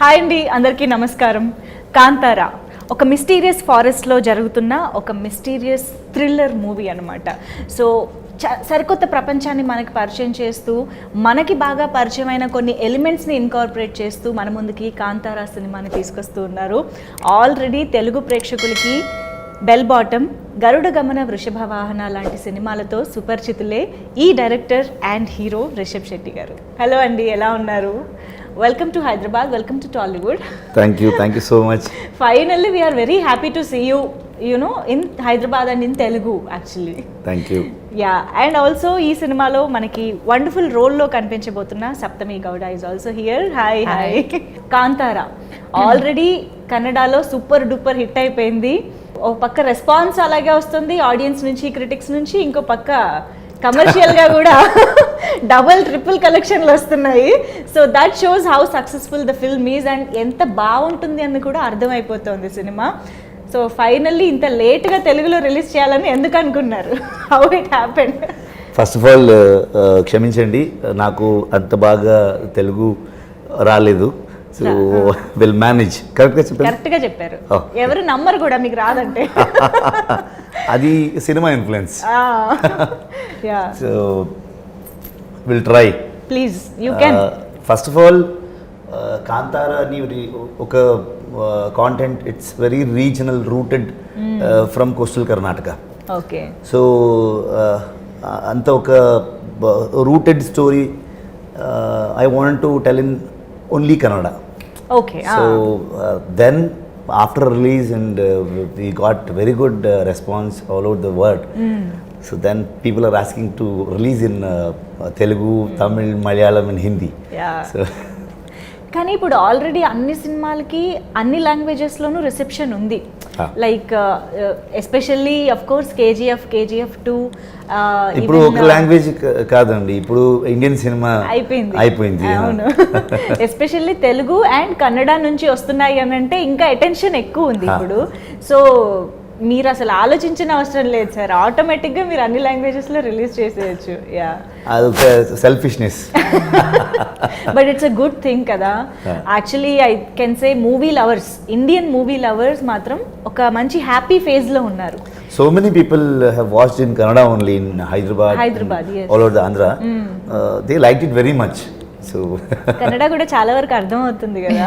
Hi అండి, అందరికీ నమస్కారం. కాంతారా ఒక మిస్టీరియస్ ఫారెస్ట్లో జరుగుతున్న ఒక మిస్టీరియస్ థ్రిల్లర్ మూవీ అనమాట. సో సరికొత్త ప్రపంచాన్ని మనకి పరిచయం చేస్తూ, మనకి బాగా పరిచయమైన కొన్ని ఎలిమెంట్స్ని ఇన్కార్పొరేట్ చేస్తూ మన ముందుకి కాంతారా సినిమాని తీసుకొస్తూ ఉన్నారు. ఆల్రెడీ తెలుగు ప్రేక్షకులకి బెల్ బాటమ్, గరుడ గమన, వృషభ వాహన లాంటి సినిమాలతో సుపరిచితులే ఈ director and hero Rishab Shetty గారు. హలో అండి, ఎలా ఉన్నారు? Welcome to Hyderabad, welcome to Tollywood. Thank you so much. Finally we are very happy to see you no in Hyderabad and in Telugu actually. Thank you. Yeah, and also ఈ సినిమాలో మనకి వండర్ఫుల్ రోల్లో కనిపించబోతున్న Saptami Gowda is also here. Hi hi. Kantara already కన్నడలో super duper hit అయిపోయింది. ఒక పక్క response అలాగే వస్తుంది ఆడియన్స్ నుంచి, క్రిటిక్స్ నుంచి, ఇంకో పక్క కమర్షియల్గా కూడా డబుల్ ట్రిపుల్ కలెక్షన్లు వస్తున్నాయి. So that shows how successful the film is and ఎంత బాగుంటుంది అని కూడా అర్థమైపోతుంది సినిమా. సో ఫైనల్లీ ఇంత లేట్గా తెలుగులో రిలీజ్ చేయాలని ఎందుకు అనుకున్నారు? How it happened? First of all క్షమించండి, నాకు అంత బాగా తెలుగు రాలేదు. So will manage. కరెక్ట్గా చెప్పారు. ఎవరు నమ్మరు కూడా మీకు రాదంటే. అది cinema influence. So will try. Please you can. First of all Kantara అని ఒక content, it's very regional, rooted from coastal Karnataka. Okay. So అంత ఒక rooted story I want to tell in only Kannada. Okay. So then after release and we got very good response all over the world. So then people are asking to release in Telugu, Tamil, Malayalam and Hindi. Yeah. So కానీ ఇప్పుడు already అన్ని సినిమాలకి అన్ని లాంగ్వేజెస్లోనూ reception ఉంది. Like especially of course KGF 2 ఇప్పుడు ఒక language కాదండి, ఇప్పుడు ఇండియన్ సినిమా అయిపోయింది. అవును. ఎస్పెషల్లీ తెలుగు అండ్ కన్నడ నుంచి వస్తున్నాయి అని అంటే ఇంకా అటెన్షన్ ఎక్కువ ఉంది ఇప్పుడు. సో మీరు అసలు ఆలోచించిన అవసరం లేదు సార్, ఆటోమేటిక్గా మీరు అన్ని లాంగ్వేజెస్లో రిలీజ్ చేసేయచ్చు. యా, అదొక selfishness. But it's a good thing కదా. Actually I can say movie lovers, Indian movie lovers మాత్రం ఒక మంచి హ్యాపీ ఫేజ్లో ఉన్నారు. So many people have watched in Kannada only in Hyderabad, yes. all over the Andhra. They liked it very much. So Kannada కూడా చాలా వరకు అర్థం అవుతుంది కదా.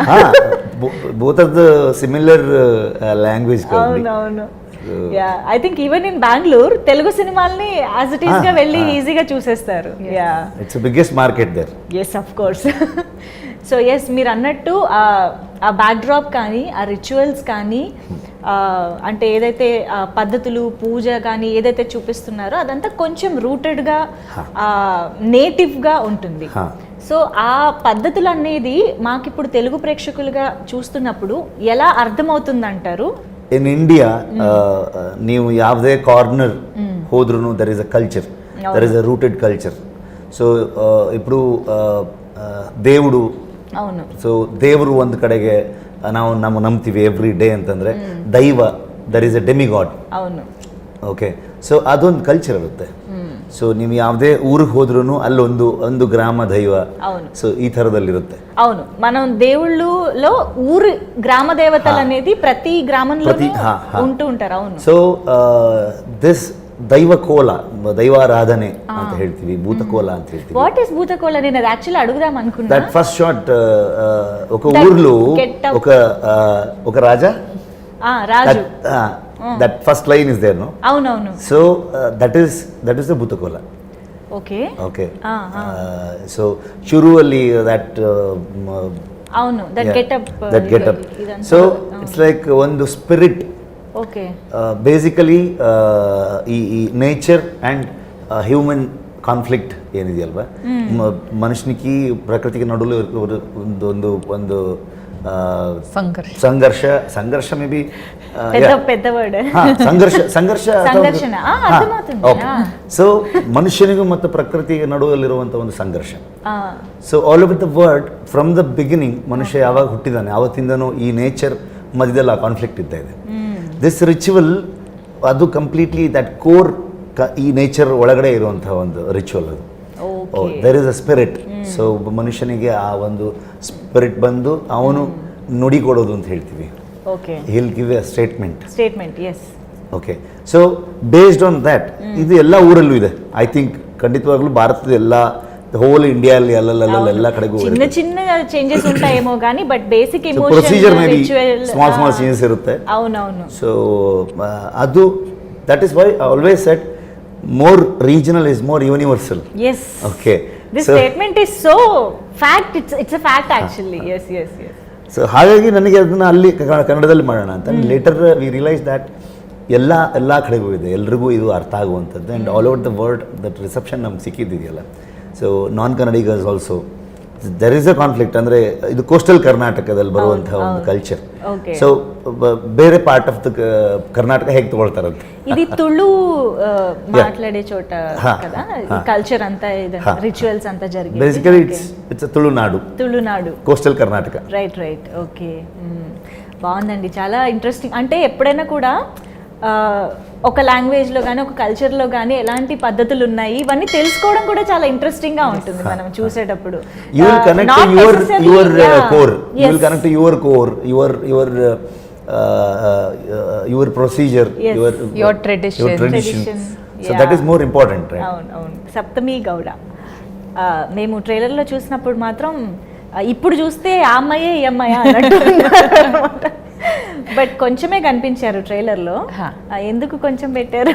both of the similar language. అవునవును. Yeah, I think even in Bengaluru Telugu సినిమాల్ని as it is గా వెళ్ళి ఈజీగా చూసేస్తారు. Yeah, it's biggest market there. Yes, of course. So yes, మీరు అన్నట్టు ఆ బ్యాక్డ్రాప్ కానీ, ఆ రిచువల్స్ కానీ, అంటే ఏదైతే పద్ధతులు, పూజ కానీ ఏదైతే చూపిస్తున్నారో అదంతా కొంచెం రూటెడ్గా, నేటివ్గా ఉంటుంది. సో ఆ పద్ధతులు అనేది మాకు ఇప్పుడు తెలుగు ప్రేక్షకులుగా చూస్తున్నప్పుడు ఎలా అర్థమవుతుంది అంటారు? ఇన్ ఇండియా ನೀವು ಯಾವುದೇ ಕಾರ್ನರ್ ಹೋದ್ರೂ there is a culture, there is a rooted culture. So ఇప్పుడు దేవుడు, అవును, ಸೊ ದೇವರು ಒಂದು ಕಡೆಗೆ ನಾವು ನಂಬ್ತೀವಿ ಎವ್ರಿ ಡೇ ಅಂತಂದರೆ ದೈವ, ದರ್ ಇಸ್ ಅ ಡೆಮಿಗಾಡ್. అవును. ಓಕೆ, ಸೊ ಅದೊಂದು ಕಲ್ಚರ್ ಇರುತ್ತೆ. ಸೊ ನೀವು ಯಾವುದೇ ಊರಿಗೆ ಹೋದ್ರೂ ಅಲ್ಲೊಂದು ಗ್ರಾಮ ದೈವ, సో ఈ తరదಲ್ಲಿರುತ್ತೆ. అవును, మనం దేవుళ్ళలో ఊరు గ్రామ దేవతలు అనేది ప్రతి గ్రామంలో ఉంటూ ఉంటారు. అవును. సో దిస్ దైవకోల, దైవారాధನೆ ಅಂತ ಹೇಳ್ತೀವಿ, ಭೂತಕೋಲ ಅಂತ ಹೇಳ್ತೀವಿ. What is Bhuta Kola? నేను అది యాక్చువల్లీ అడుగుదాం అనుకున్నా. దట్ ఫస్ట్ షాట్, ఒక ఊర్లో ఒక రాజా, రాజు, that first line is there, no? అవునవును. So that is the Bhutakola. Okay. So surely that అవును, that get up. So it's like one the spirit. Okay. Basically ಈ nature and human conflict ಏನಿದೆ ಅಲ್ವಾ, ಮನುಷ್ಯನಿಗೆ ಪ್ರಕೃತಿಗೆ ನಡುವೆ ಒಂದು సంఘర్ష మేబీ పెద్ద వర్డ్. సంఘర్షణ. సో మనుష్యನಿಗೂ ಮತ್ತು ಪ್ರಕೃತಿಗೆ ನಡುವಲ್ಲಿರುವಂಥ ಒಂದು ಸಂಘರ್ಷ. So all over the world, from the beginning ಮನುಷ್ಯ ಯಾವಾಗ ಹುಟ್ಟಿದಾನೆ ಆವತ್ತಿಂದನೂ ಈ ನೇಚರ್ ಮಧ್ಯದಲ್ಲಿ ಆ ಕಾನ್ಫ್ಲಿಕ್ಟ್ ಇದ್ದ ಇದೆ. ದಿಸ್ ರಿಚುವಲ್ ಅದು ಕಂಪ್ಲೀಟ್ಲಿ ದಟ್ ಕೋರ್, ಈ ನೇಚರ್ ಒಳಗಡೆ ಇರುವಂತಹ ಒಂದು ರಿಚುವಲ್ ಅದು. There is a spirit. So ಮನುಷ್ಯನಿಗೆ ಆ ಒಂದು ಸ್ಪಿರಿಟ್ ಬಂದು ಅವನು ನುಡಿ ಕೊಡೋದು ಅಂತ ಹೇಳ್ತೀವಿ. Okay, he'll give a statement. Yes. Okay, so based on that ಇದು ಎಲ್ಲ ಊರಲ್ಲೂ ಇದೆ. ಐ ಥಿಂಕ್ ಖಂಡಿತವಾಗ್ಲೂ ಭಾರತದ ಎಲ್ಲ ಹೋಲ್ ಇಂಡಿಯಾಲ್ಲಿ ಎಲ್ಲ ಕಡೆಗೂ ಚಿನ್ನ ಚಿನ್ನ ಚೇಂಜಸ್ ఉంటాయేమో కానీ but basic emotion procedure may be small changes ಇರುತ್ತೆ. అవునవును. ಸೊ ಅದು that is why I always shed more regional is more universal. Yes. Okay. This statement is so fact. It's a fact actually. Yes. So ಹಾಗಾಗಿ ನನಗೆ ಅದನ್ನ ಅಲ್ಲಿ ಕನ್ನಡದಲ್ಲಿ ಮಾಡೋಣ ಅಂತ. ಲೇಟರ್ ವಿ ರಿಯಲೈಸ್ ದ್ಯಾಟ್ ಎಲ್ಲ ಕಡೆಗೂ ಇದೆ, ಎಲ್ರಿಗೂ ಇದು ಅರ್ಥ ಆಗುವಂಥದ್ದು. And all over the world that reception ನಮ್ಗೆ ಸಿಕ್ಕಿದೆಯಲ್ಲ. ಸೊ ನಾನ್ ಕನ್ನಡಿಗರ್ಸ್ also there is a conflict. ಅಂದರೆ ಇದು ಕೋಸ್ಟಲ್ ಕರ್ನಾಟಕದಲ್ಲಿ ಬರುವಂಥ ಒಂದು ಕಲ್ಚರ್. ಸೊ ಬೇರೆ ಪಾರ್ಟ್ ಆಫ್ ದ ಕರ್ನಾಟಕ ಹೇಗೆ ತಗೊಳ್ತಾರಂತೆ, ఇది ತುಳು మాట్లాడే చోట కదా ఈ కల్చర్ అంతా రిచువల్స్ అంతా జరిగేది. Basically it's Tulunadu coastal Karnataka. Right. Okay, బాగుందండి, చాలా ఇంట్రెస్టింగ్. అంటే ఎప్పుడైనా కూడా ఒక లాంగ్వేజ్లో కానీ ఒక కల్చర్లో కానీ ఎలాంటి పద్ధతులు ఉన్నాయి ఇవన్నీ తెలుసుకోవడం కూడా చాలా ఇంట్రెస్టింగ్గా ఉంటుంది మనం చూసేటప్పుడు. You will connect to your core. You will connect to your core, your procedure, your tradition. So that is more important, right? అవును. సప్తమి గౌడ మేము ట్రైలర్లో చూసినప్పుడు మాత్రం ఇప్పుడు చూస్తే ఆ అమ్మాయే ఈ అమ్మాయా అన్నట్టు అన్నమాట. బట్ కొంచెమే కనిపించారు ట్రైలర్లో. ఎందుకు కొంచెం పెట్టారు?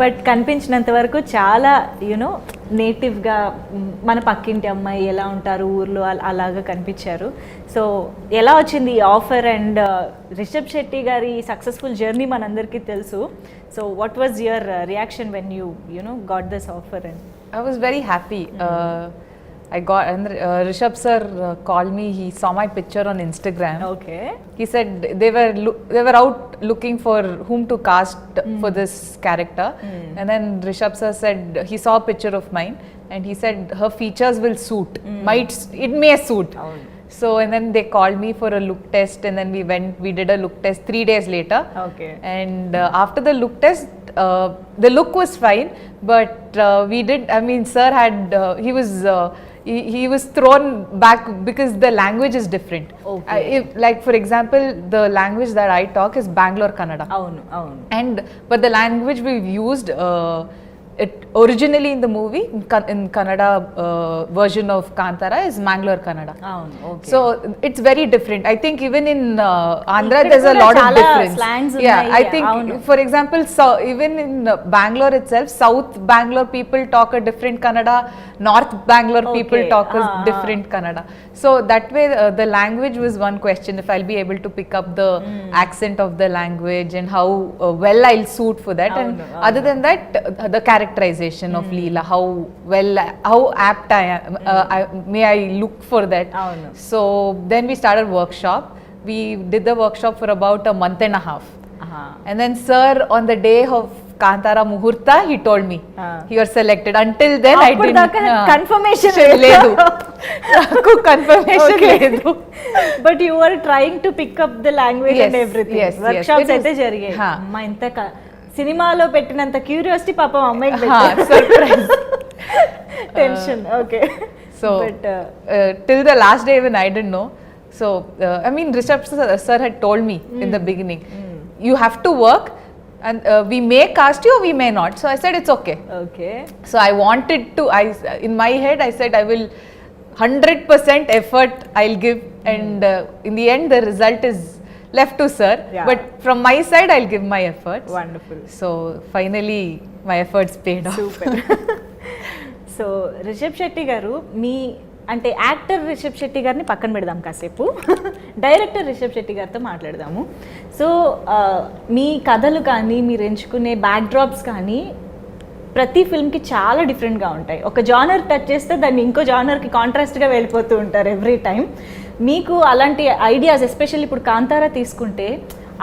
బట్ కనిపించినంత వరకు చాలా యూనో నేటివ్గా మన పక్కింటి అమ్మాయి ఎలా ఉంటారు ఊర్లో అలాగా కనిపించారు. సో ఎలా వచ్చింది ఈ ఆఫర్? అండ్ రిషబ్ శెట్టి గారి సక్సెస్ఫుల్ జర్నీ మనందరికీ తెలుసు. So what was your reaction when you got this offer? And I was very happy. I got and Rishab sir called me. He saw my picture on Instagram. Okay. He said they were out looking for whom to cast for this character. And then Rishab sir said he saw a picture of mine and he said her features will suit. It may suit. So and then they called me for a look test and then we did a look test 3 days later. Okay. And after the look test the look was fine, but sir had he was thrown back because the language is different. Okay. Like for example the language that I talk is Bangalore Kannada. Avunu. But the language we've used it originally in the movie in Kannada version of Kantara is Mangalore Kannada. Okay. So it's very different. I think even in Andhra there's a lot of difference. I think for example even in Bangalore itself, South Bangalore people talk a different Kannada, North Bangalore people talk a different Kannada. So that way the language was one question, if I'll be able to pick up the accent of the language and how well I'll suit for that. And other than that the characterization of Leela, how apt I am, may I look for that. So then we started workshop. We did the workshop for about a month and a half. And then sir on the day of Kantara Muhurta he told me you are selected. Until then I didn't confirmation ledu naku confirmation ledu. But you were trying to pick up the language and everything. Workshops అయితే జరిగాయి. అమ్మా ఇంత సినిమాలో పెట్టినంత curiosity పాపం అమ్మాయికి surprise tension. Okay. So till the last day even I didn't know. So Rishab sir had told me in the beginning you have to work and we may cast you or we may not. So I said it's okay. So I wanted to, in my head I said I will 100% effort I'll give and in the end the result is left to sir. But from my side I'll give my efforts. Wonderful. So finally my efforts paid off. Super. So Rishab Shetty garu మీ అంటే actor Rishabh Shetty గారిని పక్కన పెడదాం కాసేపు, director Rishabh Shetty గారితో మాట్లాడదాము. So మీ కథలు కానీ మీరు ఎంచుకునే బ్యాక్డ్రాప్స్ కానీ ప్రతి ఫిల్మ్కి చాలా డిఫరెంట్గా ఉంటాయి. ఒక జానర్ టచ్ చేస్తే దాన్ని ఇంకో జానర్కి కాంట్రాస్ట్గా వెళ్ళిపోతూ ఉంటారు ఎవ్రీ టైం. మీకు అలాంటి ఐడియాస్ ఎస్పెషల్లీ ఇప్పుడు కాంతారా తీసుకుంటే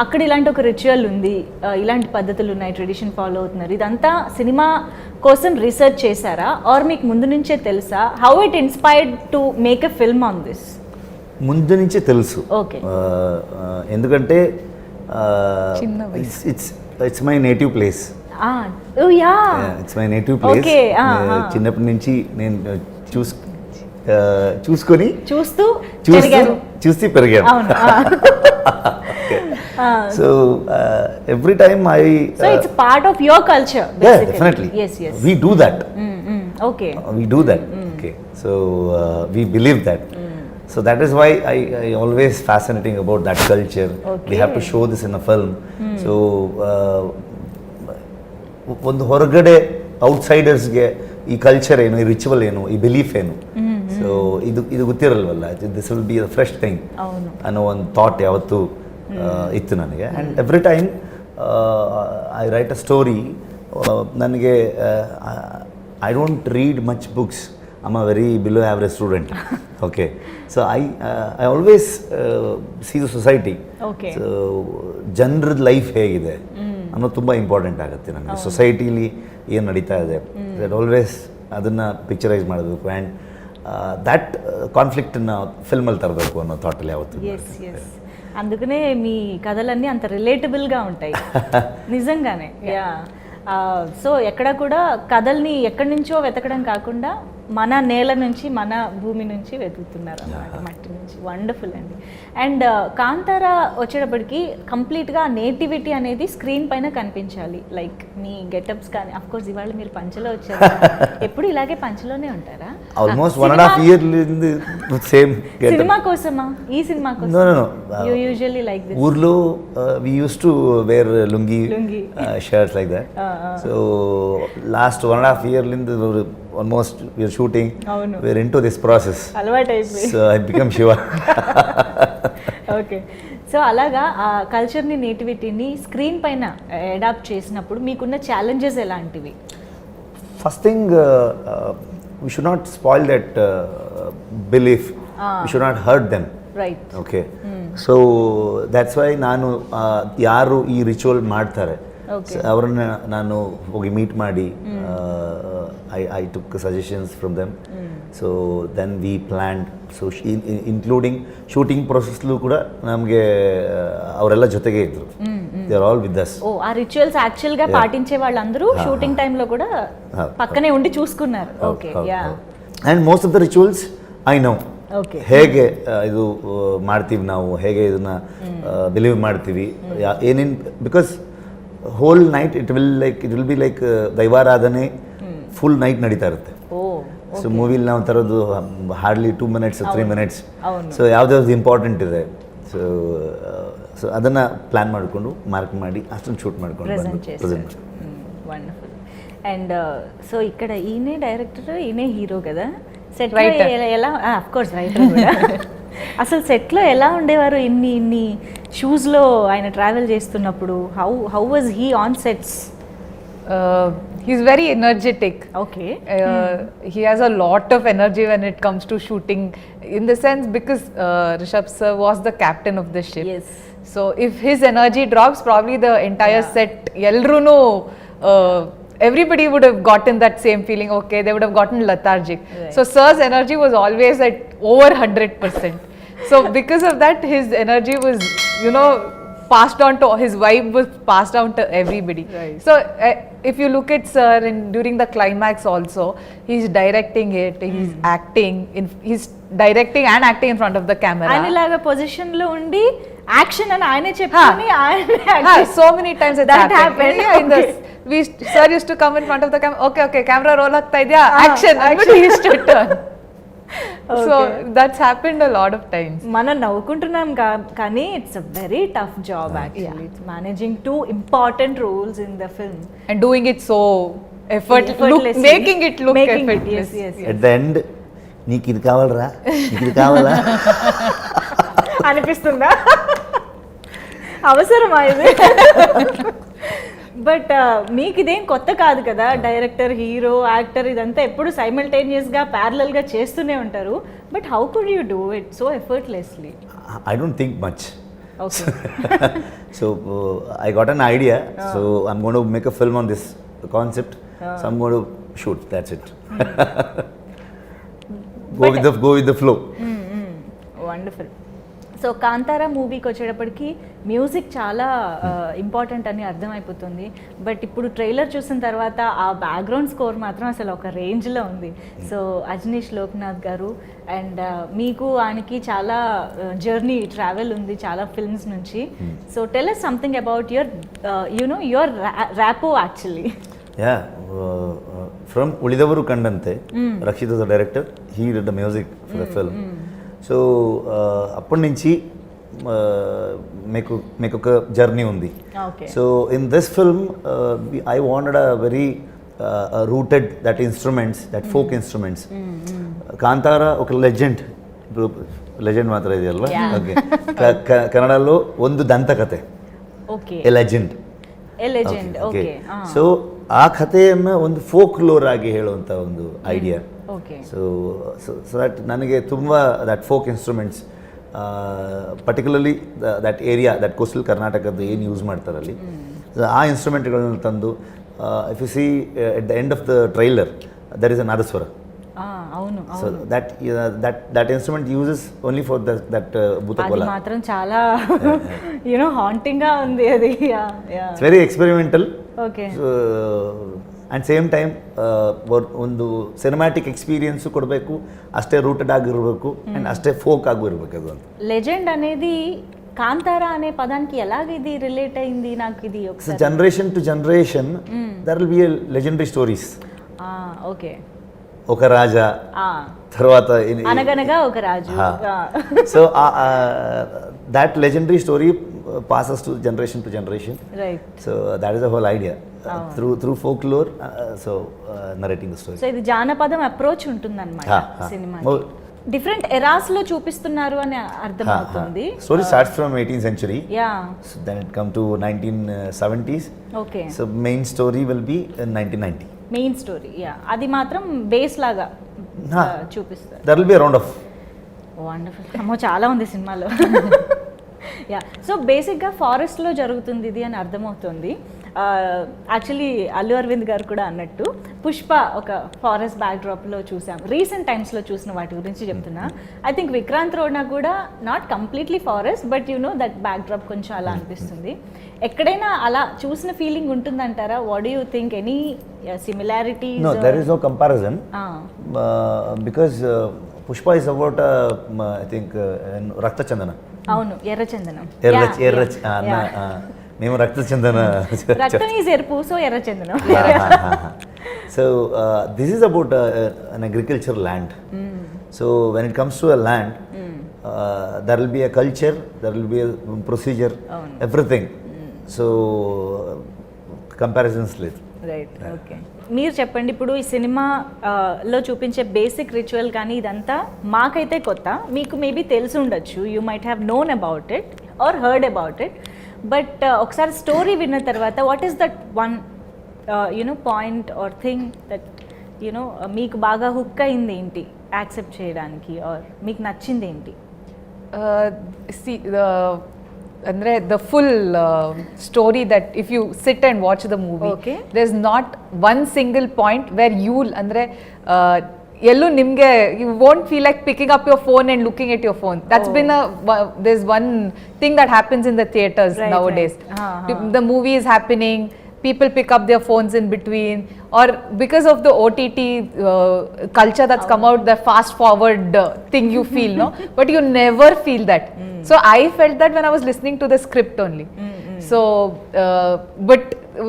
అక్కడ ఇలాంటి ఒక రిచువల్ ఉంది, ఇలాంటి పద్ధతులు ఉన్నాయి, ట్రెడిషన్ ఫాలో అవుతున్నారు, ఇదంతా సినిమా కోసం రీసెర్చ్ చేశారా ఆర్ మీకు ముందు నుంచే తెలుసా? How it inspired to make a film on this? ముందు నుంచే తెలుసు. ఓకే. ఎందుకంటే it's my native place. It's my native place. చిన్నప్పటి నుంచి నేను చూసుకొని చూస్తూ చూస్తూ పెరిగాను. అవును. So every time I so it's part of your culture definitely we do that. Okay. We do that. Okay. So we believe that. So that is why I always fascinating about that culture. Okay. We have to show this in a film. So ಒಂದು ಹೊರಗಡೆ ಔಟ್ಸೈಡರ್ಸ್ಗೆ ಈ culture ಏನು, ಈ ritual ಏನು, ಈ belief ಏನು, so ಇದು ಗೊತ್ತಿರಲ್ವಲ್ಲ. This will be a fresh thing ಅನ್ನೋ ಒಂದು ಥಾಟ್ ಯಾವತ್ತೂ ಇತ್ತು ನನಗೆ. And every time I write a story, ನನಗೆ I don't read much books. I'm a very below average student. Okay. So I always see the society. Okay. So ಜನರ life ಹೇಗಿದೆ ಅನ್ನೋದು ತುಂಬ ಇಂಪಾರ್ಟೆಂಟ್ ಆಗುತ್ತೆ ನನಗೆ. ಸೊಸೈಟಿಲಿ ಏನು ನಡೀತಾ ಇದೆ ದಟ್ ಆಲ್ವೇಸ್ ಅದನ್ನು ಪಿಕ್ಚರೈಸ್ ಮಾಡಬೇಕು. ಆ್ಯಂಡ್ ದ್ಯಾಟ್ ಕಾನ್ಫ್ಲಿಕ್ಟನ್ನು ಫಿಲ್ಮಲ್ಲಿ ತರಬೇಕು ಅನ್ನೋ ಥಾಟಲ್ಲಿ ಯಾವತ್ತು. అందుకనే మీ కథలన్నీ అంత రిలేటబుల్గా ఉంటాయి నిజంగానే. యా. సో ఎక్కడ కూడా కథల్ని ఎక్కడి నుంచో వెతకడం కాకుండా మన నేల నుంచి, మన భూమి నుంచి వెతుకుతున్నారు అన్నమాట, మట్టి నుంచి. వండర్ఫుల్ అండి. అండ్ కాంతారా వచ్చేటప్పటికి కంప్లీట్గా నేటివిటీ అనేది స్క్రీన్ పైన కనిపించాలి. లైక్ మీ గెటప్స్ కానీ, అఫ్ కోర్స్ ఇవాళ మీరు పంచలో వచ్చారు, ఎప్పుడు ఇలాగే పంచలోనే ఉంటారా? Almost 1.5 years same getup. Cinema కోసమా? ఈ సినిమా కోసం? No you usually like this. ఊర్లో we used to wear lungi shirts like that. So last 1.5 years almost we are shooting. We're into this process. అలవాటు అయిపోయి. So I become Shiva. Okay. So అలాగా ఆ కల్చర్ని, నేటివిటీని screen పైన adapt చేసినప్పుడు మీకున్న challenges ఎలాంటివి? First thing, we should not spoil that belief. We should not hurt them. Right. Okay. So that's why ನಾನು ಯಾರು ಈ ರಿಚುವಲ್ ಮಾಡ್ತಾರೆ ಅವ್ರನ್ನ ನಾನು ಹೋಗಿ ಮೀಟ್ ಮಾಡಿ I took suggestions from them. So then we planned, so including shooting processಲು ಕೂಡ ನಮಗೆ ಅವರೆಲ್ಲ ಜೊತೆಗೆ ಇದ್ರು. They are all with us. ఓ, ఆ రిచువల్స్ యాక్చువల్ గా పాటించే వాళ్ళందరూ షూటింగ్ టైం లో కూడా పక్కనే ఉండి చూసుకున్నారు. Okay. Yeah. And most of the rituals I know. Okay. ಹೇಗೆ ಇದು ಮಾಡ್ತೀವಿ ನಾವು, ಹೇಗೆ ಇದನ್ನ ಬಿಲೀವ್ ಮಾಡ್ತೀವಿ, ಏನೇನು, because whole night it will be like ದೈವಾರಾಧನೆ ಫುಲ್ ನೈಟ್ ನಡೀತಾ ಇರುತ್ತೆ. ಸೊ ಮೂವಿಲಿ ನಾವು ತರೋದು ಹಾರ್ಡ್ಲಿ 2 minutes 3 minutes. ಸೊ ಯಾವ್ದಾವ್ದು ಇಂಪಾರ್ಟೆಂಟ್ ಇದೆ, ಸೊ ಅದನ್ನು ಪ್ಲ್ಯಾನ್ ಮಾಡಿಕೊಂಡು ಮಾರ್ಕ್ ಮಾಡಿ ಅಷ್ಟನ್ನು ಶೂಟ್ ಮಾಡ್ಕೊಂಡು ಪ್ರೆಸೆಂಟ್. వండర్ఫుల్. అండ్ సో ఇక్కడ ఈయనే డైరెక్టర్, ఈయనే హీరో కదా. సెట్ ఎలా, ఆఫ్ కోర్స్ రైటర్ కూడా. అసలు సెట్లో ఎలా ఉండేవారు ఇన్ని షూస్లో ఆయన ట్రావెల్ చేస్తున్నప్పుడు? How was he on sets? He's very energetic. Okay. He has a lot of energy when it comes to shooting, in the sense because Rishab sir was the captain of the ship. Yes. So if his energy drops, probably the entire set, Yelruno, everybody would have gotten that same feeling. Okay, they would have gotten lethargic. Right. So sir's energy was always at over 100%. So because of that, his energy was, passed on to, his vibe was passed down to everybody. Right. So if you look at sir during the climax also, he's directing it, he's acting, he's directing and acting in front of the camera. ఆయనలాగా position లో ఉండి action అని ఆయనే చెప్పుకొని ఆయన so many times that happened. Yeah, sir used to come in front of the camera. Okay, camera roll agta idya, action. He used to turn. So that's happened a lot of times. మనం నవ్వుకుంటున్నాం కానీ it's a very tough job actually. It's managing 2 important roles in the film and doing it so effortlessly, making it look effortless. Yes. At the end, నీకు ఇది కావాలరా, నీకు ఇది కావాలా అనిపిస్తుందా? అవసరమా ఇది? బట్ మీకు ఇదేం కొత్త కాదు కదా, డైరెక్టర్, హీరో, యాక్టర్ ఇదంతా ఎప్పుడు సైమల్టేనియస్గా ప్యారలల్గా చేస్తూనే ఉంటారు. But how could you do it so effortlessly? I don't think much. Okay. So I got an idea. So I'm going to make a film on this concept. So I'm going to shoot. That's it. Go with the flow. Wonderful. So Kantara మూవీకి వచ్చేటప్పటికి music చాలా important అని అర్థమైపోతుంది. But ఇప్పుడు trailer చూసిన తర్వాత ఆ background score మాత్రం అసలు ఒక రేంజ్లో ఉంది. సో అజనీష్ లోక్నాథ్ గారు అండ్ మీకు ఆయనకి చాలా జర్నీ ట్రావెల్ ఉంది చాలా ఫిల్మ్స్ నుంచి. So tell us something about your rapport actually. Yeah, from Ulidavaru Kandante, Rakshit was the director, he did the music for the film. So, అప్పటి నుంచి మీకు ఒక జర్నీ ఉంది. So in this film I wanted a very rooted that instruments, that folk instruments. Kantara ఒక legend ಮಾತ್ರ ಇದೆಯಲ್ವಾ? Okay. ಕನ್ನಡಲ್ಲೂ ಒಂದು ದಂತಕಥೆ, A legend. So ಆ ಕಥೆಯನ್ನು ಒಂದು ಫೋಕ್ ಲೋರ್ ಆಗಿ ಹೇಳುವಂಥ ಒಂದು ಐಡಿಯಾ. ಸೊ ದಟ್ ನನಗೆ ತುಂಬ that folk instruments, particularly that area, that coastal ಕರ್ನಾಟಕದ್ದು ಏನು ಯೂಸ್ ಮಾಡ್ತಾರಲ್ಲಿ ಆ ಇನ್ಸ್ಟ್ರೂಮೆಂಟ್ಗಳನ್ನ ತಂದು, if you see at the end of the trailer there is a nadaswara. So that instrument uses only for that Bhuta Kola. మాత్రం చాలా హాంటింగ్ గా ఉంది అది. It's very experimental. Okay. And same time ಒಂದು ಸಿನಿಮ್ಯಾಟಿಕ್ ಎಕ್ಸ್ಪೀರಿಯನ್ಸ್ ಕೊಡಬೇಕು, ಅಷ್ಟೇ ರೂಟೆಡ್ ಆಗಿರಬೇಕು ಅಂಡ್ ಅಷ್ಟೇ ಫೋಕ್ ಆಗೂ ಇರಬೇಕು. ಅದು లెజెండ్ అనేది కాంతారా అనే పదానికి ఎలాగ ఇది రిలేట్ అయింది నాకు ఇది ఒకసారి. Generation to generation there will be legendary stories. Okay. ఒక రాజా, తర్వాత అనగనగా ఒక రాజు. So that legendary story passes to generation, right? So that is the whole idea, through folklore, so narrating the story. So ఇది జానపదం అప్రోచ్ ఉంటుందన్నమాట సినిమాకి. డిఫరెంట్ ఎరాస్ లో చూపిస్తున్నారు అని అర్థమవుతుంది. Story starts from 18th century. Yeah. So then it come to 1970s. Okay. So main story will be in 1990. Main story, అది మాత్రం బేస్ లాగా చూపిస్తారు. That will be around of wonderful. అమ్మో చాలా ఉంది సినిమాలో. సో బేసిక్గా ఫారెస్ట్లో జరుగుతుంది ఇది అని అర్థమవుతుంది. యాక్చువల్లీ అల్లు అరవింద్ గారు కూడా అన్నట్టు పుష్ప ఒక ఫారెస్ట్ బ్యాక్డ్రాప్లో చూసాం. రీసెంట్ టైమ్స్లో చూసిన వాటి గురించి చెప్తున్నా. ఐ థింక్ విక్రాంత్ రోడ్నా కూడా not completely forest, but that backdrop కొంచెం అలా అనిపిస్తుంది. ఎక్కడైనా అలా చూసిన ఫీలింగ్ ఉంటుందంటారా? What do you think? Any similarities? No, there is no comparison. Because Pushpa is about I think Rakta Chandana. అవును, ఎర్ర చందనం. మేము రక్త చందన. రక్తం ఈజ్ ఎరుపు, సో ఎర్ర చందనం. So this is about an agriculture land. So when it comes to a land, there will be a culture, there will be a procedure, everything. So comparisons లేదు. రైట్. ఓకే. మీరు చెప్పండి, ఇప్పుడు ఈ సినిమాలో చూపించే బేసిక్ రిచువల్ కానీ ఇదంతా మాకైతే కొత్త, మీకు మేబీ తెలిసి ఉండొచ్చు, you might have known about it or heard about it. But ఒకసారి స్టోరీ విన్న తర్వాత what is that one point or thing that మీకు బాగా హుక్ అయింది ఏంటి యాక్సెప్ట్ చేయడానికి, ఆర్ మీకు నచ్చింది ఏంటి? Andre the full story, that if you sit and watch the movie, there's not one single point where you'll andre yellu nimge you won't feel like picking up your phone and looking at your phone. That's been there's one thing that happens in the theaters nowadays. The movie is happening, people pick up their phones in between, or because of the OTT culture that's come out, the fast forward thing you feel, no? But you never feel that. So I felt that when I was listening to the script only. So but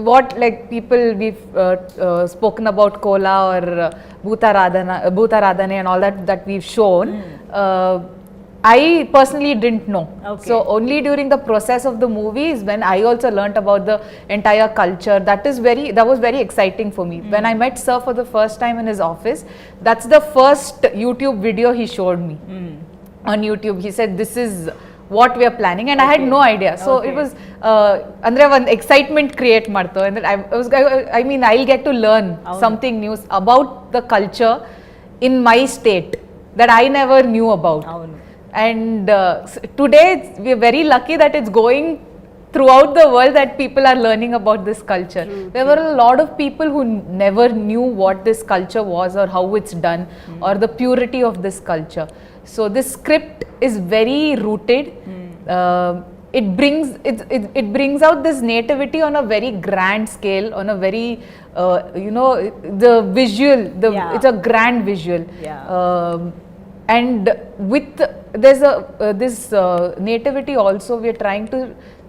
what, like, people we've spoken about Kola or Bhutaradhane and all that we've shown, I personally didn't know. So only during the process of the movie is when I also learnt about the entire culture. That was very exciting for me. When I met Sir for the first time in his office, that's the first YouTube video he showed me on YouTube. He said, this is what we are planning, and I had no idea. So it was andre one excitement create marto, and I mean I'll get to learn something new about the culture in my state that I never knew about. And today we are very lucky that it's going throughout the world, that people are learning about this culture. There were a lot of people who never knew what this culture was or how it's done or the purity of this culture. So this script is very rooted. It brings out this nativity on a very grand scale, on a very the visual. It's a grand visual. And with this nativity also, we are trying to.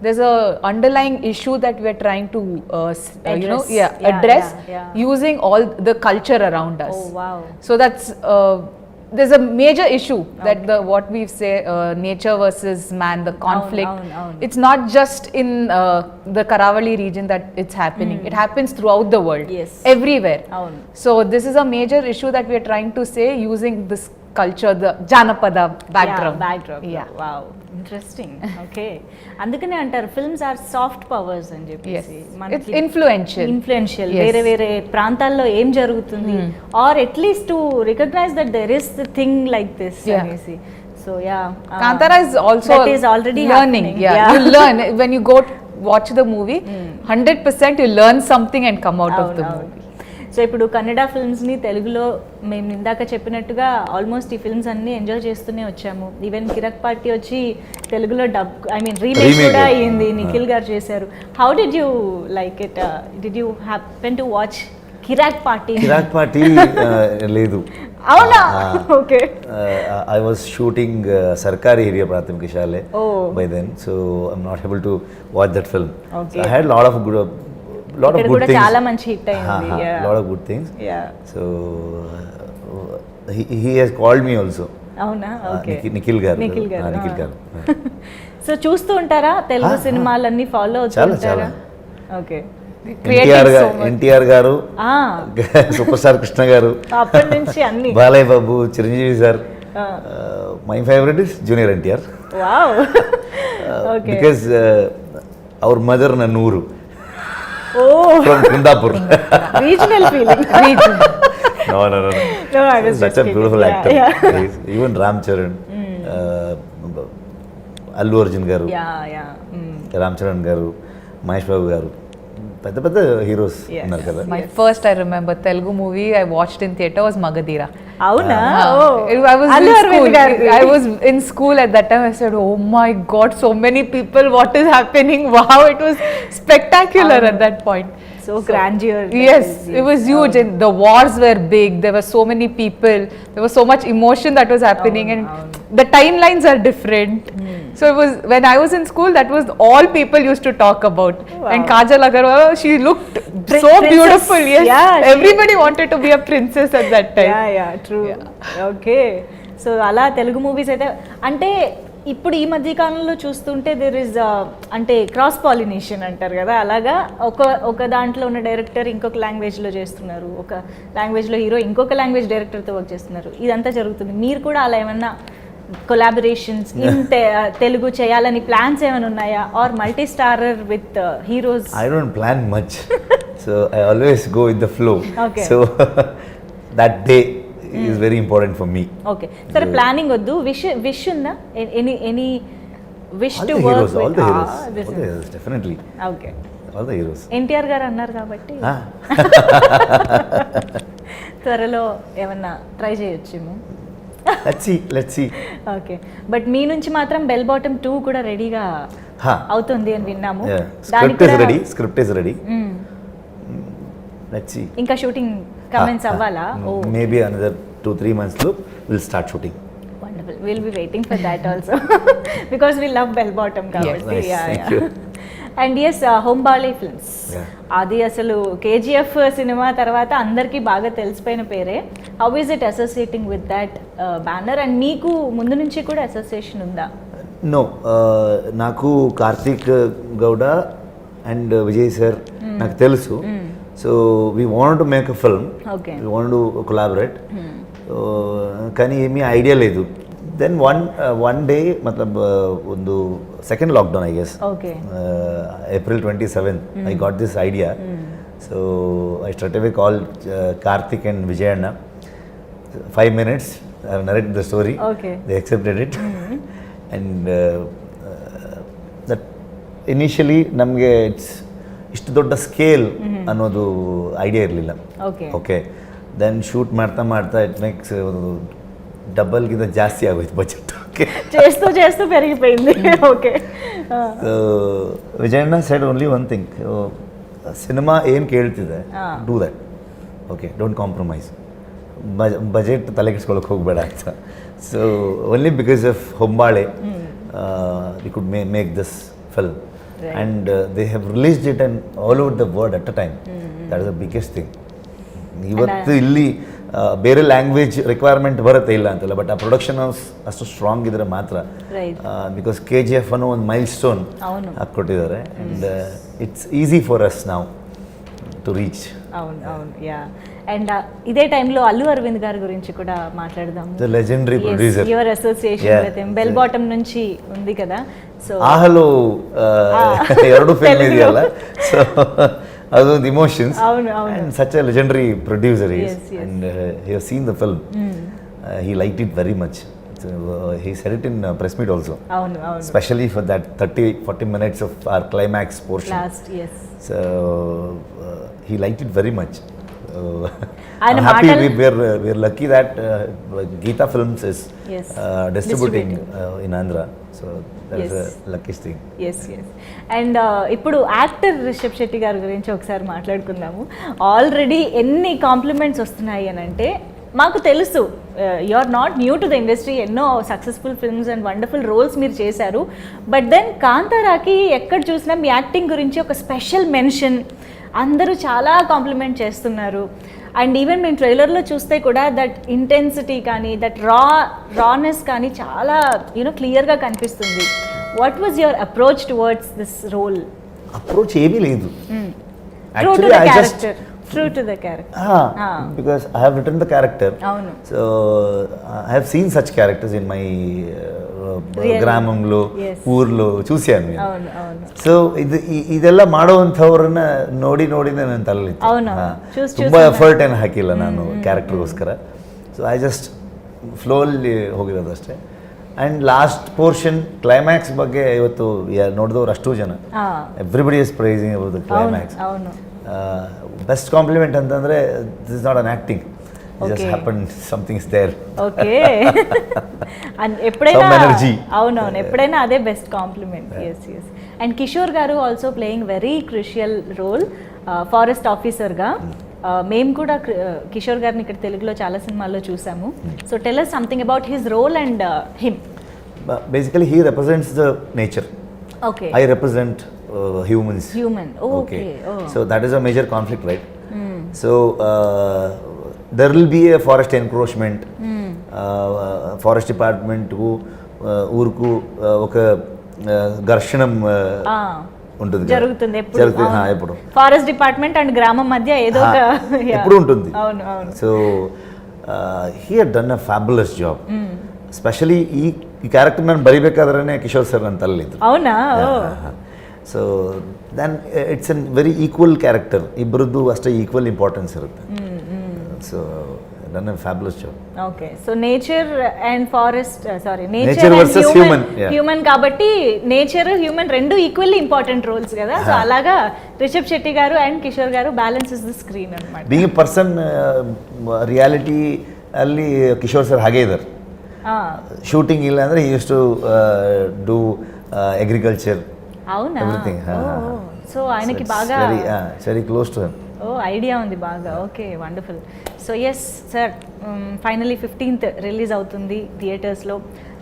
There's a underlying issue that we are trying to address using all the culture around us. Oh wow! So that's there's a major issue that what we say nature versus man, the conflict. It's not just in the Karavali region that it's happening. It happens throughout the world. Yes. Everywhere. So this is a major issue that we are trying to say using this culture, the Janapada backdrop. Yeah. Wow. Interesting. Okay. అందుకనే అంటారు films are soft powers అని చెప్పేసి. It's influential. వేరే ప్రాంతాల్లో ఏం జరుగుతుంది or at least to recognise that there is the thing like this అనేసి. So Kantara is also that is already learning. happening. You learn when you go watch the movie. 100% you learn something and come out of the movie. So ఇప్పుడు కన్నడ ఫిల్మ్స్ని తెలుగులో మేము ఇందాక చెప్పినట్టుగా almost ఈ films అన్ని enjoy చేస్తూనే వచ్చాము. ఈవెన్ కిరక్ పార్టీ వచ్చి తెలుగులో రీమేక్ కూడా అయ్యింది, నిఖిల్ గారు చేశారు. How did you like it? Did you happen to watch Kirik Party? Kirik Party లేదు. అవునా? Okay. I was shooting Sarkari area Prathimika Shale by then, so I'm not able to watch that film. Okay. So I had lot of good things. చాలా మంచి hit అయింది. lot of good things. Yeah. So he has called me also. అవునా? Okay. Nikhil గారు. So చూస్తూ ఉంటారా తెలుగు సినిమాలన్నీ? Follow అవుతూ ఉంటారా? ఓకే. ఎన్టీఆర్ గారు, సూపర్ స్టార్ కృష్ణ గారు, అప్పటి నుంచి అన్ని, Balayya Babu, Chiranjeevi sir. My favourite is junior NTR. Wow. Okay. Because our mother నన్నూరు from Kundapur. Regional feeling. No, I was such a beautiful actor. Even Ram Charan, Allu Arjun garu, Ram Charan garu, Mahesh Babu garu, పెద్ద heroes ఉన్నారు కదా. My first, I remember Telugu movie I watched in theatre was Magadira. అవునా? I was in school at that time. I said, oh my god, so many people, what is happening? Wow, it was spectacular at that point. So grandeur. Yes, it was huge, and the wars were big. There were so many people. There was so much emotion that was happening, and the timelines are different. So it was, when I was in school, that was all people used to talk about. And Kajal Agarwal, she looked so beautiful. Yes, everybody wanted to be a princess at that time. Yeah, true. Okay. So అలా Telugu movies అయితే అంటే ఇప్పుడు ఈ మధ్య కాలంలో చూస్తుంటే there is అంటే cross pollination అంటారు కదా, అలాగా ఒక దాంట్లో ఉన్న డైరెక్టర్ ఇంకొక లాంగ్వేజ్లో చేస్తున్నారు, ఒక లాంగ్వేజ్లో హీరో ఇంకొక లాంగ్వేజ్ డైరెక్టర్తో వర్క్ చేస్తున్నారు. ఇదంతా జరుగుతుంది. మీరు కూడా అలా ఏమన్నా కొలాబరేషన్స్ ఇన్ తెలుగు చేయాలని ప్లాన్స్ ఏమైనా ఉన్నాయా? Or multi starrer with heroes? I don't plan much. So I always go with the flow. Okay. So that day is very important for me. Okay. Sir, planning వద్దు, wish ఉందా? Any wish all to the work heroes, with? all the heroes, definitely. Okay. All the heroes. NTR గారు అన్నారు కాబట్టి త్వరలో ఏమన్నా try చేయొచ్చేమో. Let's see. Okay. But మీ నుంచి మాత్రం బెల్ బాటమ్ 2 కూడా రెడీగా అవుతుంది అని విన్నాము. Script is ready. Let's see. ఇంకా షూటింగ్ కమెంట్స్ అవ్వాలా? Maybe another 2-3 months లో we'll start shooting. Wonderful. We'll be waiting for that also because we love bell bottom కాబట్టి. Thank you. And yes Hombale films, అది అసలు కేజీఎఫ్ సినిమా తర్వాత అందరికీ బాగా తెలిసిపోయిన పేరే. How is it associating with that banner? And మీకు ముందు నుంచి కూడా అసోసియేషన్ ఉందా? నో, నాకు కార్తిక్ గౌడ అండ్ విజయ్ సార్ నాకు తెలుసు. So we want to make a film, we want to collaborate. కానీ ఏమీ ఐడియా లేదు. Then one day, matlab ಒಂದು second lockdown, I guess. Okay. April 27th, I got this idea. So I straight away called Karthik and Vijayana. 5 minutes, I have narrated the story. Okay. They accepted it. And that initially ನಮಗೆ ಇಷ್ಟು ದೊಡ್ಡ scale ಅನ್ನೋದು idea ಇರಲಿಲ್ಲ. Okay. Okay. Then shoot ಮಾಡ್ತಾ it makes ಡಬಲ್ಗಿಂತ ಜಾಸ್ತಿ ಆಗೋಯ್ತು budget. Okay, చేస్తూ పెరిగిపోయింది. ఓకే, ವಿಜಯಣ್ಣ side only one thing, cinema ಏನು ಕೇಳ್ತಿದೆ do that, okay, don't compromise, budget ತಲೆಗೆಡ್ಸ್ಕೊಳಕ್ಕೆ ಹೋಗಬೇಡ ಅಂತ. So only because of Hombale we could make this film and they have released it and all over the world at a time. That is the biggest thing. ಇವತ್ತು ಇಲ್ಲಿ ಬೇರೆ language requirement ಬರುತ್ತೆ, ಇಲ್ಲ ಅಂತಲ್ಲ, but ಆ ಪ್ರೊಡಕ್ಷನ್ ಹೌಸ್ ಅಷ್ಟು strong ಇದ್ರೆ ಮಾತ್ರ. ಬಿಕಾಸ್ KGF ಅನ್ನೋ ಒಂದು ಮೈಲ್ ಸ್ಟೋನ್ ಹಾಕ್ಕೊಟ್ಟಿದ್ದಾರೆ and it's easy for us ನಾವು టు రీచ్. అవును యా. అండ్ ఇదే టైంలో అల్లు అరవింద్ గారి గురించి కూడా మాట్లాడదాం. The legendary producer, your association with him, bell bottom నుంచి ఉంది కదా. సో ఆహలో ಎರಡು ಫಿಲ್ಮ್ ಇದೆಯಲ್ಲ, ಸೊ ಅದೊಂದು emotions. And such A legendary producer is, and he has seen the film, he liked it very much. He said it in press meet also. Especially for that 30-40 minutes of our climax portion. Last, yes. So he liked it very much. I'm happy. We're lucky that Geeta Films is distributing in Andhra. So that is the luckiest thing. Yes. And ఇప్పుడు actor Rishabh Shetty గారి గురించి ఒకసారి మాట్లాడుకుందాము. Already ఎన్ని compliments వస్తున్నాయి అని అంటే, మాకు తెలుసు you are not new to the industry, ఎన్నో successful films and wonderful roles మీరు చేశారు. బట్ దెన్ కాంతారాకి ఎక్కడ చూసినా మీ యాక్టింగ్ గురించి ఒక స్పెషల్ మెన్షన్, అందరూ చాలా కాంప్లిమెంట్ చేస్తున్నారు. అండ్ ఈవెన్ మేము ట్రైలర్లో చూస్తే కూడా దట్ ఇంటెన్సిటీ కానీ, దట్ రానెస్ కానీ చాలా క్లియర్గా కనిపిస్తుంది. What was your approach towards this role? Approach ఏమీ లేదు, true to the character. Because I have written the character. So I have seen such characters in my ಗ್ರಾಮಂలో, ಊರ್లో చూశాను నేను. సో ಇದೆಲ್ಲ ಮಾಡುವಂಥವ್ರನ್ನ ನೋಡಿ ನನ್ನ ತಲೆಯಲ್ಲಿ ತುಂಬ ಎಫರ್ಟ್ ಏನು ಹಾಕಿಲ್ಲ ನಾನು ಕ್ಯಾರೆಕ್ಟರ್ಗೋಸ್ಕರ. ಸೊ ಐ ಜಸ್ಟ್ ಫ್ಲೋಲ್ಲಿ ಹೋಗಿರೋದು ಅಷ್ಟೇ. ಆ್ಯಂಡ್ ಲಾಸ್ಟ್ ಪೋರ್ಷನ್ ಕ್ಲೈಮ್ಯಾಕ್ಸ್ ಬಗ್ಗೆ ಇವತ್ತು ನೋಡಿದವ್ರು ಅಷ್ಟು ಜನ, everybody is praising about the climax. Best compliment ಅಂತಂದರೆ this is not an acting, just happened, something is there. Okay. And ఎప్పుడైనా అవునవును, ఎప్పుడైనా అదే best compliment. yes. And Kishore గారు also playing very crucial role forest ఆఫీసర్గా. మేము కూడా కిషోర్ గారిని ఇక్కడ తెలుగులో చాలా సినిమాల్లో చూసాము. So tell us something about his role and him. Basically he represents the nature. Okay. I represent humans. Okay. So that is a major conflict, right? So there will be a forest encroachment. Forest department కు ఊరుకు ఒక ఘర్షణం ఉంటుంది, జరుగుతుంది ఎప్పుడు. Forest department and గ్రామం మధ్య ఏదో ఒక ఎప్పుడు ఉంటుంది. అవును. So he had done a fabulous job. Specially ಈ ಕ್ಯಾರೆಕ್ಟರ್ ನಾನು ಬರಿಬೇಕಾದ್ರೆ ಕಿಶೋರ್ ಸರ್ ನನ್ನ ತಲೆಯಿದ್ರು. అవునా? So then it's an very equal character, ಇಬ್ಬರದ್ದು ಅಷ್ಟೇ ಈಕ್ವಲ್ ಇಂಪಾರ್ಟೆನ್ಸ್ ಇರುತ್ತೆ. So done a fabulous job. Okay, so nature and forest, nature versus human కాబట్టి నేచర్ హ్యూమన్ రెండు ఈక్వల్లీ ఇంపార్టెంట్ రోల్స్ కదా. సో అలాగా రిషబ్ శెట్టి గారు అండ్ కిషోర్ గారు బ్యాలెన్సెస్ ది స్క్రీన్ అన్నమాట. ಬೀಯಿಂಗ್ ಎ ಪರ್ಸನ್ ರಿಯಾಲಿಟಿ ಅಲ್ಲಿ ಕಿಶೋರ್ ಸರ್ ಹಾಗೆ ಇದ್ದಾರೆ. ಶೂಟಿಂಗ್ ಇಲ್ಲ ಅಂದರೆ he used to do agriculture. అవునా? Everything. సో ఆయనకి బాగా very close to him. Idea ఉంది బాగా. Okay, wonderful. So yes sir, finally 15th release అవుతుంది థియేటర్స్లో.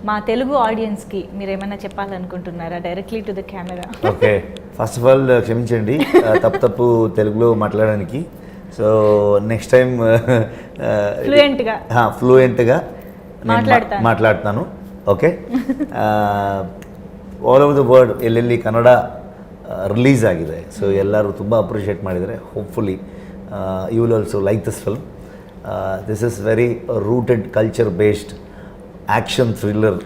మా తెలుగు ఆడియన్స్కి మీరు ఏమైనా చెప్పాలనుకుంటున్నారా directly to the camera? Okay, first of all క్షమించండి తప్పు తెలుగులో మాట్లాడడానికి. సో నెక్స్ట్ టైం ఫ్లూయెంట్గా ಮಾತಾಡ್ತಾನು. Okay, all over the world ಎಲ್ಲೆಲ್ಲಿ ಕನ್ನಡ ರಿಲೀಸ್ ಆಗಿದೆ, ಸೊ ಎಲ್ಲರೂ ತುಂಬ ಅಪ್ರಿಷಿಯೇಟ್ ಮಾಡಿದ್ದಾರೆ. Hopefully you will also like this film. This is very rooted culture based action thriller.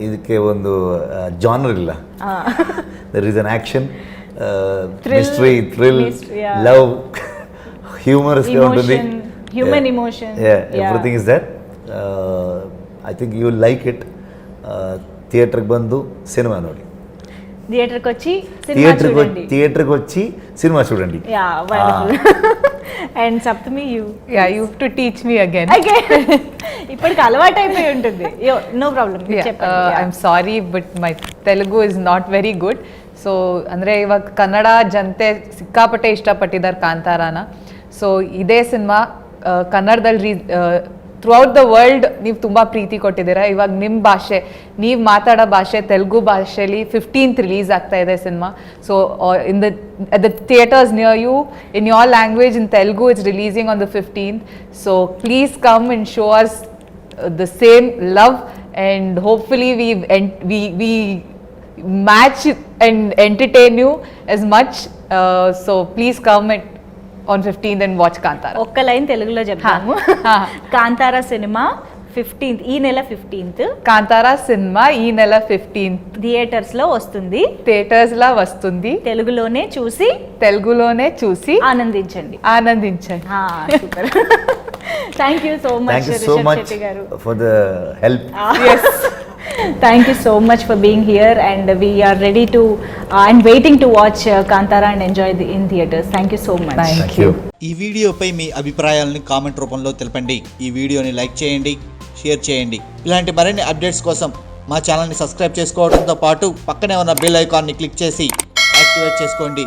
ಇದಕ್ಕೆ ಒಂದು ಜಾನರ್ ಇಲ್ಲ, there is an action, mystery, thrill, love, humorous గా ఉంటుంది, human emotion, everything is there. I think you will like it. థియేటర్కి ಬಂದು cinema ನೋಡಿ, థియేటర్కి వచ్చి సినిమా చూడండి. And Saptami you Yeah, you have to teach me again. ఇప్పటికి అలవాటు అయిపోయి ఉంటుంది. No problem. I'm sorry, but my Telugu is not very good. So ಅಂದರೆ ಇವಾಗ ಕನ್ನಡ ಜನತೆ ಸಿಕ್ಕಾಪಟ್ಟೆ ಇಷ್ಟಪಟ್ಟಿದ್ದಾರೆ ಕಾಂತಾರಾನ. ಸೊ ಇದೇ ಸಿನಿಮಾ ಕನ್ನಡದಲ್ಲಿ ಥ್ರೂಔಟ್ ದ ವರ್ಲ್ಡ್ ನೀವು ತುಂಬ ಪ್ರೀತಿ ಕೊಟ್ಟಿದ್ದೀರಾ. ಇವಾಗ ನಿಮ್ಮ ಭಾಷೆ, ನೀವು ಮಾತಾಡೋ ಭಾಷೆ ತೆಲುಗು ಭಾಷೆಯಲ್ಲಿ 15th ರಿಲೀಸ್ ಆಗ್ತಾ ಇದೆ cinema. So at the theaters near you, in your language, in Telugu, it's releasing on the 15th. So please come and show us the same love, and hopefully we match and entertain you as much. So please come on 15th and watch Kantara. ఒక్క line తెలుగులో చెప్తాము. Kantara cinema 15th, ఈ నెల 15th Kantara cinema ఈ నెల 15th theatres లో వస్తుంది. Theatres లా వస్తుంది. తెలుగులోనే చూసి ఆనందించండి. Super. Thank you so much Rishab Shetty గారు for the help. yes thank you so much for being here, and we are ready to and waiting to watch Kantara and enjoy in theaters. Thank you so much. Thank you. ఈ వీడియోపై మీ అభిప్రాయాలను comment రూపంలో తెలపండి. ఈ వీడియోని like చేయండి, share చేయండి. ఇలాంటి మరిన్ని అప్డేట్స్ కోసం మా ఛానల్ని సబ్స్క్రైబ్ చేసుకోవడంతో పాటు పక్కనే ఉన్న బెల్ ఐకాన్ని క్లిక్ చేసి యాక్టివేట్ చేసుకోండి.